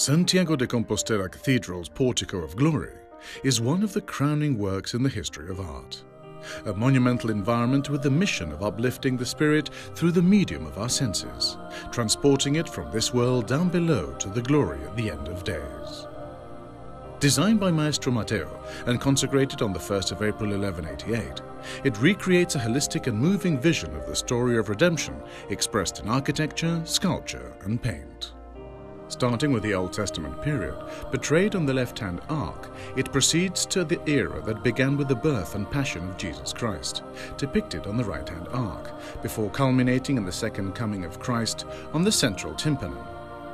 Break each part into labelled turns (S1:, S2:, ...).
S1: Santiago de Compostela Cathedral's Portico of Glory is one of the crowning works in the history of art. A monumental environment with the mission of uplifting the spirit through the medium of our senses, transporting it from this world down below to the glory at the end of days. Designed by Maestro Matteo and consecrated on the 1st of April 1188, it recreates a holistic and moving vision of the story of redemption expressed in architecture, sculpture and paint. Starting with the Old Testament period, portrayed on the left-hand arc, it proceeds to the era that began with the birth and passion of Jesus Christ, depicted on the right-hand arc, before culminating in the second coming of Christ on the central tympanum,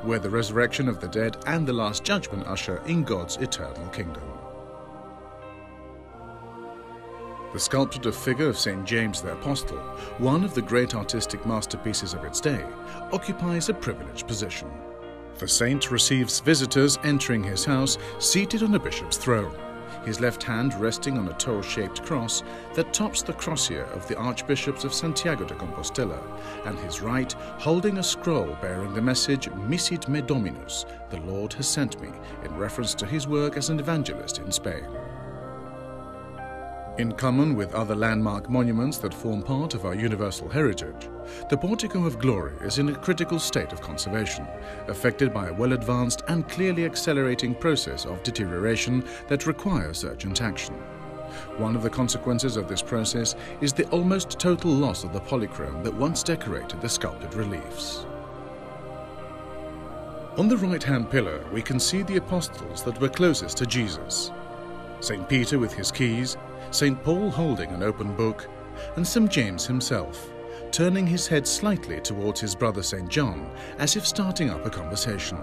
S1: where the resurrection of the dead and the Last Judgment usher in God's eternal kingdom. The sculpted figure of St. James the Apostle, one of the great artistic masterpieces of its day, occupies a privileged position. The saint receives visitors entering his house seated on a bishop's throne, his left hand resting on a toe-shaped cross that tops the crosier of the archbishops of Santiago de Compostela, and his right holding a scroll bearing the message Misit me Dominus, the Lord has sent me, in reference to his work as an evangelist in Spain. In common with other landmark monuments that form part of our universal heritage, the Portico of Glory is in a critical state of conservation, affected by a well-advanced and clearly accelerating process of deterioration that requires urgent action. One of the consequences of this process is the almost total loss of the polychrome that once decorated the sculpted reliefs. On the right-hand pillar, we can see the apostles that were closest to Jesus: St. Peter with his keys, St. Paul holding an open book, and St. James himself, turning his head slightly towards his brother St. John, as if starting up a conversation.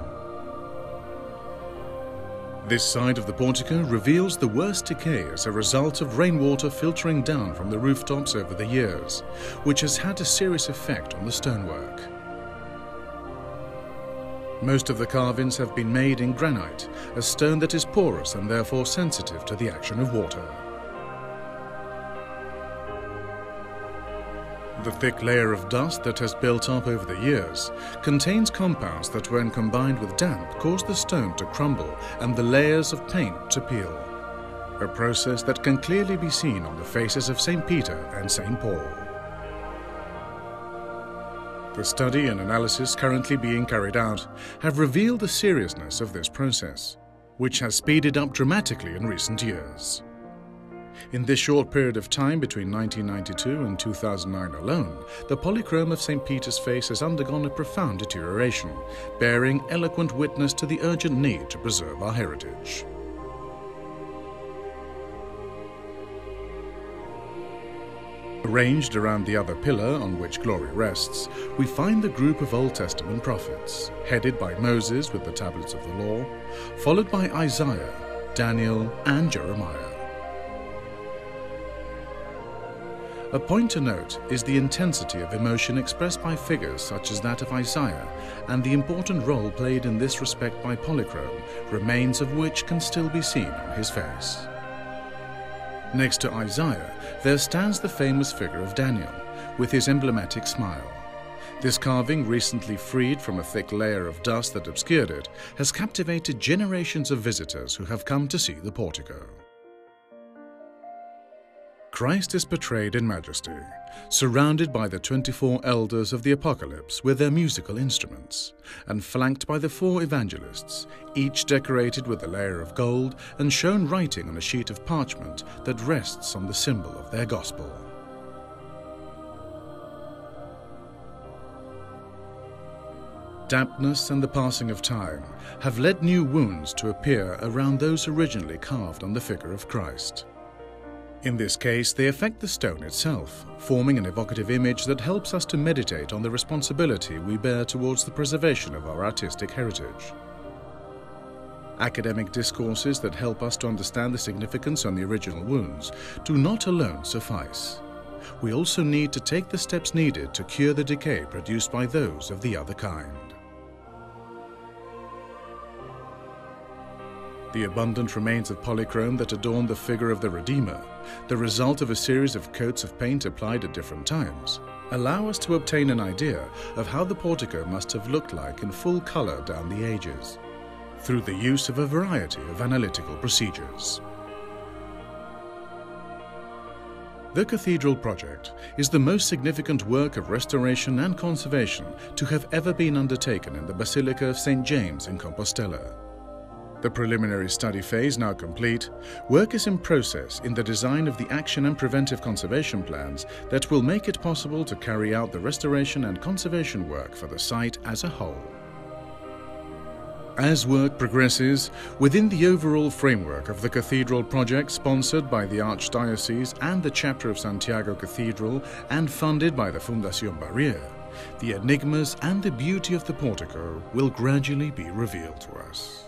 S1: This side of the portico reveals the worst decay as a result of rainwater filtering down from the rooftops over the years, which has had a serious effect on the stonework. Most of the carvings have been made in granite, a stone that is porous and therefore sensitive to the action of water. The thick layer of dust that has built up over the years contains compounds that, when combined with damp, cause the stone to crumble and the layers of paint to peel, a process that can clearly be seen on the faces of St. Peter and St. Paul. The study and analysis currently being carried out have revealed the seriousness of this process, which has speeded up dramatically in recent years. In this short period of time between 1992 and 2009 alone, the polychrome of St. Peter's face has undergone a profound deterioration, bearing eloquent witness to the urgent need to preserve our heritage. Arranged around the other pillar on which glory rests, we find the group of Old Testament prophets, headed by Moses with the tablets of the law, followed by Isaiah, Daniel, and Jeremiah. A point to note is the intensity of emotion expressed by figures such as that of Isaiah, and the important role played in this respect by polychrome, remains of which can still be seen on his face. Next to Isaiah, there stands the famous figure of Daniel, with his emblematic smile. This carving, recently freed from a thick layer of dust that obscured it, has captivated generations of visitors who have come to see the portico. Christ is portrayed in majesty, surrounded by the 24 elders of the Apocalypse with their musical instruments, and flanked by the 4 evangelists, each decorated with a layer of gold and shown writing on a sheet of parchment that rests on the symbol of their gospel. Dampness and the passing of time have led new wounds to appear around those originally carved on the figure of Christ. In this case, they affect the stone itself, forming an evocative image that helps us to meditate on the responsibility we bear towards the preservation of our artistic heritage. Academic discourses that help us to understand the significance on the original wounds do not alone suffice. We also need to take the steps needed to cure the decay produced by those of the other kind. The abundant remains of polychrome that adorn the figure of the Redeemer, the result of a series of coats of paint applied at different times, allow us to obtain an idea of how the portico must have looked like in full color down the ages. through the use of a variety of analytical procedures. The Cathedral project is the most significant work of restoration and conservation to have ever been undertaken in the Basilica of St. James in Compostela. The preliminary study phase now complete, work is in process in the design of the action and preventive conservation plans that will make it possible to carry out the restoration and conservation work for the site as a whole. As work progresses, within the overall framework of the Cathedral project sponsored by the Archdiocese and the Chapter of Santiago Cathedral and funded by the Fundación Barrier, the enigmas and the beauty of the portico will gradually be revealed to us.